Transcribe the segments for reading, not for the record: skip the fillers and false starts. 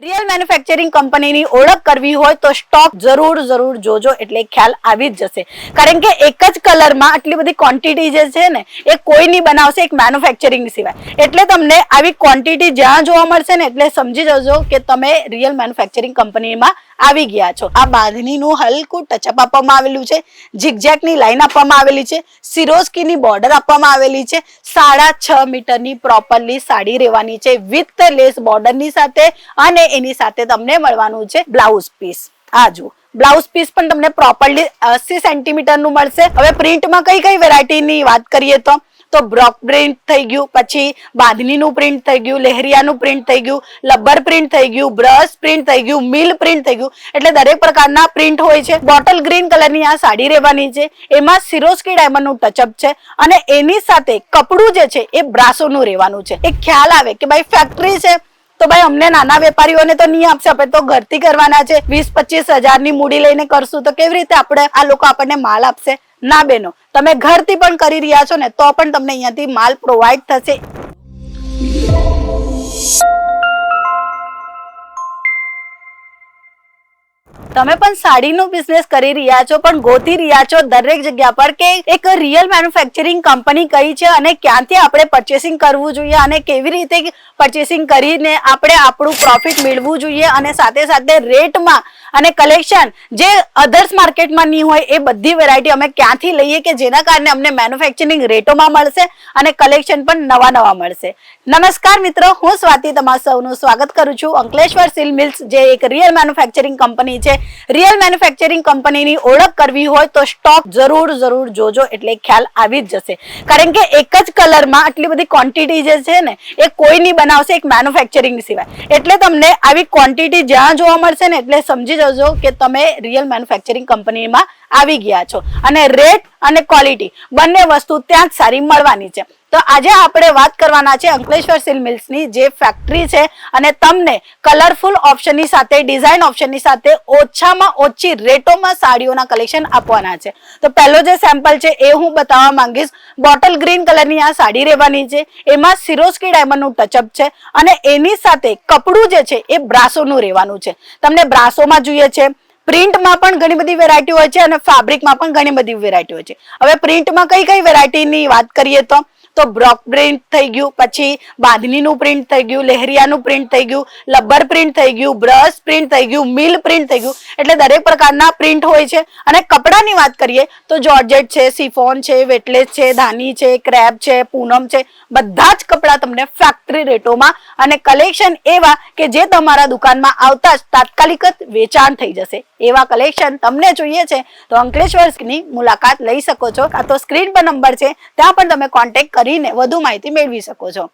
Real manufacturing કંપનીની ઓળખ કરવી હોય તો સ્ટોક જરૂર જોજો એટલે ખ્યાલ આવી જ જશે. કારણ કે એક જ કલરમાં આટલી બધી ક્વોન્ટિટી જે છે ને એ કોઈ નહીં બનાવશે એક મેન્યુફેક્ચરિંગ સિવાય. એટલે તમને આવી ક્વોન્ટિટી જ્યાં જોવા મળશે ને એટલે સમજી જજો કે તમે રિયલ મેન્યુફેક્ચરિંગ કંપનીમાં આવી ગયા છો. આ બાંધણીનું હલકું ટચઅપ આપવામાં આવેલું છે, ઝિગઝેગની લાઈન આપવામાં આવેલી છે, સિરોસ્કીની બોર્ડર આપવામાં આવેલી છે, 6.5 મીટરની પ્રોપરલી સાડી રહેવાની છે વિથ લેસ બોર્ડરની સાથે અને એની સાથે તમને મળવાનું છે બ્લાઉઝ પીસ. આ જુઓ બ્લાઉઝ પીસ પણ તમને પ્રોપરલી 80 સેન્ટીમીટર નું મળશે. હવે પ્રિન્ટમાં કઈ વેરાયટીની વાત કરીએ તો બ્રોક પ્રિન્ટ થઈ ગયું, પછી બાંધણીનું પ્રિન્ટ થઈ ગયું, લહેરિયાનું પ્રિન્ટ થઈ ગયું, લબ્બર પ્રિન્ટ થઈ ગયું, બ્રશ પ્રિન્ટ થઈ ગયું, મિલ પ્રિન્ટ થઈ ગયું. એટલે દરેક પ્રકારના પ્રિન્ટ હોય છે. બોટલ ગ્રીન કલરની આ સાડી રહેવાની છે, એમાં સિરોસ્કી ડાયમંડનું ટચઅપ છે અને એની સાથે કપડું જે છે એ બ્રાસોનું રહેવાનું છે. એક ખ્યાલ આવે કે ભાઈ ફેક્ટરી છે તો ભાઈ અમને નાના વેપારીઓને તો નહીં આપશે, આપણે તો ઘરથી કરવાના છે, 20-25 હજારની મૂડી લઈને કરશું તો કેવી રીતે આ લોકો આપણને માલ આપશે? ના બેનો, તમે ઘરથી પણ કરી રહ્યા છો ને તો પણ તમને અહીંયાથી માલ પ્રોવાઈડ થશે. તમે પણ સાડીનો બિઝનેસ કરી રહ્યા છો પણ ગોતી રહ્યા છો દરેક જગ્યા પર કે એક રિયલ મેન્યુફેક્ચરિંગ કંપની કઈ છે અને ક્યાંથી આપણે પરચેસિંગ કરવું જોઈએ અને કેવી રીતે પરચેસિંગ કરીને આપણે આપણું પ્રોફિટ મેળવવું જોઈએ અને સાથે સાથે રેટમાં અને કલેક્શન જે અધર્સ માર્કેટમાં નહીં હોય એ બધી વેરાયટી અમે ક્યાંથી લઈએ કે જેના કારણે અમને મેન્યુફેક્ચરિંગ રેટોમાં મળશે અને કલેક્શન પણ નવા મળશે. નમસ્કાર મિત્રો, હું સ્વાતિ તમારા સૌનું સ્વાગત કરું છું અંકલેશ્વર સિલ્ક મિલ્સ જે એક રિયલ મેન્યુફેક્ચરિંગ કંપની છે. રિયલ મેન્યુફેક્ચરિંગ કંપનીની ઓળખ કરવી હોય તો સ્ટોક જરૂર જોજો એટલે ખ્યાલ આવી જ જશે. કારણ કે એક જ કલરમાં આટલી બધી ક્વોન્ટિટી જે છે ને એ કોઈ નહીં બનાવશે એક મેન્યુફેક્ચરિંગ સિવાય. એટલે તમને આવી ક્વોન્ટિટી જ્યાં જોવા મળશે ને એટલે સમજી જજો કે તમે રિયલ મેન્યુફેક્ચરિંગ કંપનીમાં આવી ગયા છો અને રેટ અને ક્વોલિટી બંને વસ્તુ ત્યાં જ સારી મળવાની છે. તો આજે આપણે વાત કરવાના છે અંકલેશ્વર સિલ્ક મિલ્સની જે ફેક્ટરી છે અને તમને કલરફુલ ઓપ્શનની સાથે ડિઝાઇન ઓપ્શનની સાથે ઓછામાં ઓછી રેટોમાં સાડીઓના કલેક્શન આપવાના છે. તો પહેલો જે સેમ્પલ છે એ હું બતાવવા માંગીશ. બોટલ ગ્રીન કલરની આ સાડી રહેવાની છે, એમાં સિરોસ્કી ડાયમંડનું ટચઅપ છે અને એની સાથે કપડું જે છે એ બ્રાસોનું રહેવાનું છે. તમને બ્રાસોમાં જોઈએ છે, પ્રિન્ટમાં પણ ઘણી બધી વેરાયટી હોય છે અને ફેબ્રિકમાં પણ ઘણી બધી વેરાયટી હોય છે. હવે પ્રિન્ટમાં કઈ વેરાયટીની વાત કરીએ તો બ્રોક પ્રિન્ટ થઈ ગયું, પછી બાંધણીનું પ્રિન્ટ થઈ ગયું, લહેરિયાનું પ્રિન્ટ થઈ ગયું, લબ્બર પ્રિન્ટ થઈ ગયું, બ્રશ પ્રિન્ટ થઈ ગયું, મિલ પ્રિન્ટ થઈ ગયું. એટલે દરેક પ્રકારના પ્રિન્ટ હોય છે. અને કપડાની વાત કરીએ તો જોર્જેટ છે, સિફોન છે, વેટલેસ છે, ધાની છે, ક્રેપ છે, પૂનમ છે, બધા જ કપડા તમને ફેક્ટરી રેટોમાં અને કલેક્શન એવા કે જે તમારા દુકાનમાં આવતા જ તાત્કાલિક જ વેચાણ થઈ જશે. એવા કલેક્શન તમને જોઈએ છે તો અંકલેશ્વરની મુલાકાત લઈ શકો છો. આ તો સ્ક્રીન પર નંબર છે, ત્યાં પણ તમે કોન્ટેક્ટ કરીને વધુ માહિતી મેળવી શકો છો.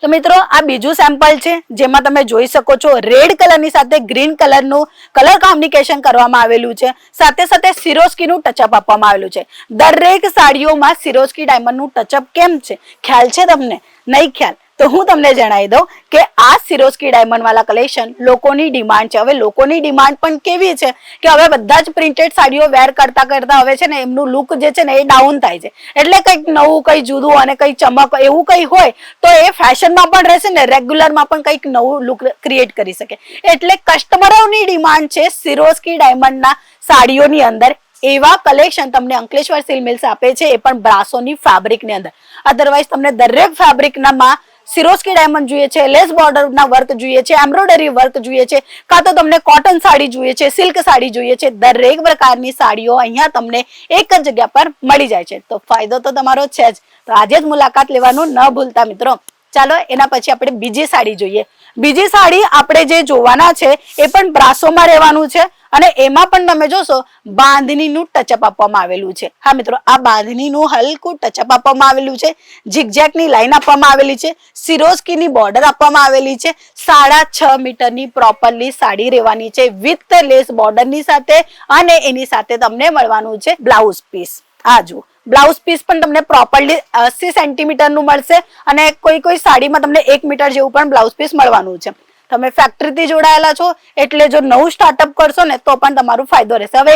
તો મિત્રો, આ બીજું સેમ્પલ છે જેમાં તમે જોઈ શકો છો રેડ કલરની સાથે ગ્રીન કલરનું કલર કોમ્બિનેશન કરવામાં આવેલું છે. સાથે સાથે સિરોસ્કીનું ટચઅપ આપવામાં આવેલું છે. દરેક સાડીઓમાં સિરોસ્કી ડાયમંડનું ટચઅપ કેમ છે ખ્યાલ છે તમને? નહીં ખ્યાલ તો હું તમને જણાવી દઉં કે આ સિરોસ્કી ડાયમંડ વાળા કલેક્શન લોકોની ડિમાન્ડ છે. હવે લોકોની ડિમાન્ડ પણ કેવી છે કે હવે બધા જ પ્રિન્ટેડ સાડીઓ વેર કરતા હવે છે ને એમનું લુક જે છે ને એ ડાઉન થાય છે. એટલે કંઈક નવું, કંઈ જુદું અને કંઈ ચમક એવું કંઈ હોય તો એ ફેશનમાં પણ રહેશે ને રેગ્યુલરમાં પણ કંઈક નવું લુક ક્રિએટ કરી શકે. એટલે કસ્ટમરોની ડિમાન્ડ છે સિરોસ્કી ડાયમંડના સાડીઓની અંદર. એવા કલેક્શન તમને અંકલેશ્વર સિલ્ક મિલ્સ આપે છે, એ પણ બ્રાસોની ફેબ્રિકની અંદર. અધરવાઇઝ તમને દરેક ફેબ્રિકનામાં સિરોસ્કી ડાયમંડ જોઈએ છે, લેસ બોર્ડરના વર્ક જોઈએ છે, એમ્બ્રોઇડરી વર્ક જોઈએ છે, કાં તો તમને કોટન સાડી જોઈએ છે, સિલ્ક સાડી જોઈએ છે. દરેક પ્રકારની સાડીઓ અહીંયા તમને એક જ જગ્યા પર મળી જાય છે. તો ફાયદો તો તમારો છે જ. તો આજે જ મુલાકાત લેવાનું ન ભૂલતા મિત્રો. ચાલો એના પછી આપણે બીજી સાડી જોઈએ. બીજી સાડી આપણે જે જોવાના છે એ પણ બ્રાસોમાં રહેવાનું છે અને એમાં પણ તમે જોશો બાંધણીનું ટચઅપ આપવામાં આવેલું છે. હા મિત્રો, આ બાંધણીનું હલકું ટચઅપ આપવામાં આવેલું છે, ઝિગઝેગની લાઈન આપવામાં આવેલી છે, સિરોસ્કીની બોર્ડર આપવામાં આવેલી છે, 6.5 મીટરની પ્રોપરલી સાડી રહેવાની છે વિથ લેસ બોર્ડરની સાથે અને એની સાથે તમને મળવાનું છે બ્લાઉઝ પીસ. આ જુઓ બ્લાઉઝ પીસ પણ તમને પ્રોપરલી 80 સેન્ટીમીટર નું મળશે અને કોઈ સાડીમાં તમને 1 મીટર જેવું પણ બ્લાઉઝ પીસ મળવાનું છે. તમે ફેક્ટરીથી જોડાયેલા છો એટલે જો નવું સ્ટાર્ટઅપ કરશો ને તો પણ તમારો ફાયદો રહેશે. હવે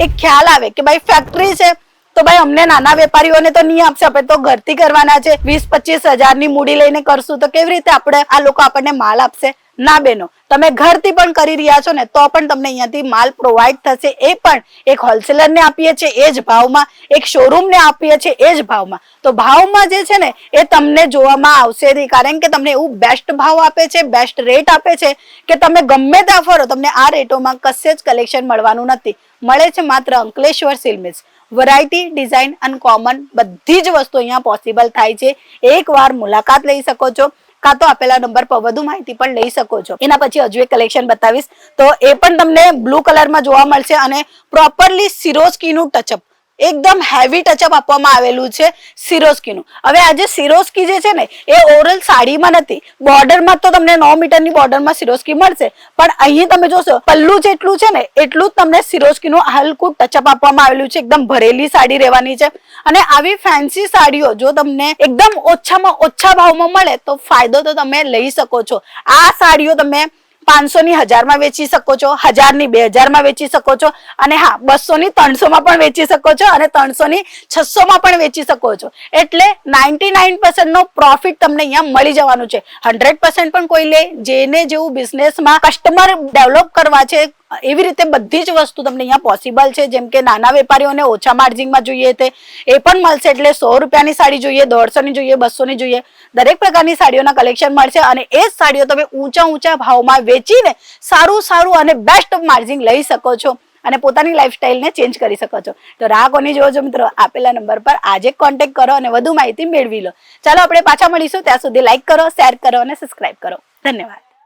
એક ખ્યાલ આવે કે ભાઈ ફેક્ટરી છે તો ભાઈ અમને નાના વેપારીઓને તો નહીં આપશે, આપણે તો ઘરથી કરવાના છે, 20-25 હજારની મૂડી લઈને કરશું તો કેવી રીતે આ લોકો આપણને માલ આપશે? ના બેનો, તમે ઘરથી પણ કરી રહ્યા છો ને તો પણ તમને અહીંયાથી માલ પ્રોવાઈડ થશે, એ પણ એક હોલસેલરને આપીએ છીએ એ જ ભાવમાં, એક શોરૂમને આપીએ છીએ એ જ ભાવમાં. તો ભાવમાં જે છે ને એ તમને જોવામાં આવશે નહીં, કારણ કે તમને એવું બેસ્ટ ભાવ આપે છે, બેસ્ટ રેટ આપે છે કે તમે ગમે ત્યાં ફરો તમને આ રેટોમાં કશે જ કલેક્શન મળવાનું નથી. મળે છે માત્ર Ankleshwar silk mills. Variety, design અને કોમન બધી જ વસ્તુ અહીંયા પોસિબલ થાય છે. એકવાર મુલાકાત લઈ શકો છો, કાં તો આપેલા નંબર પર વધુ માહિતી પણ લઈ શકો છો. એના પછી હજુ એક કલેક્શન બતાવીશ, તો એ પણ તમને બ્લુ કલરમાં જોવા મળશે અને પ્રોપરલી સિરોસ્કીનું ટચઅપ, એકદમ હેવી ટચઅપ આપવામાં આવેલું છે સિરોસ્કીનું. હવે આ જે સિરોસ્કી જે છે ને એ ઓવરઓલ સાડીમાં નથી, બોર્ડરમાં તો તમને 9 મીટરની બોર્ડરમાં સિરોસ્કી મળશે, પણ અહીં તમે જોશો પલ્લું જેટલું છે ને એટલું જ તમને સિરોસ્કીનું હલકું ટચઅપ આપવામાં આવેલું છે. એકદમ ભરેલી સાડી રહેવાની છે. અને આવી ફેન્સી સાડીઓ જો તમને એકદમ ઓછામાં ઓછા ભાવમાં મળે તો ફાયદો તો તમે લઈ શકો છો. આ સાડીઓ તમે 500 ની 1000 માં વેચી શકો છો, 1000 ની 2000 માં વેચી શકો છો, અને હા 200 ની 300 માં પણ વેચી શકો છો, અને 300 ની 600 માં પણ વેચી શકો છો. એટલે 99% નો પ્રોફિટ તમને અહીંયા મળી જવાનું છે. 100% પણ કોઈ લે, જેને જેવું બિઝનેસમાં કસ્ટમર ડેવલપ કરવા છે એવી રીતે બધી જ વસ્તુ તમને અહીંયા પોસિબલ છે. જેમ કે નાના વેપારીઓને ઓછા માર્જિનમાં જોઈએ તે એ પણ મળશે. એટલે 100 રૂપિયાની સાડી જોઈએ, 150 ની જોઈએ, 200 ની જોઈએ, દરેક પ્રકારની સાડીઓના કલેક્શન મળશે. અને એ જ સાડીઓ તમે ઊંચા ભાવમાં વેચીને સારું અને બેસ્ટ માર્જિન લઈ શકો છો અને પોતાની લાઈફસ્ટાઈલને ચેન્જ કરી શકો છો. તો રાહ કોની જોવો છો મિત્રો? આપેલા નંબર પર આજે કોન્ટેક્ટ કરો અને વધુ માહિતી મેળવી લો. ચાલો આપણે પાછા મળીશું, ત્યાં સુધી લાઈક કરો, શેર કરો અને સબસ્ક્રાઇબ કરો. ધન્યવાદ.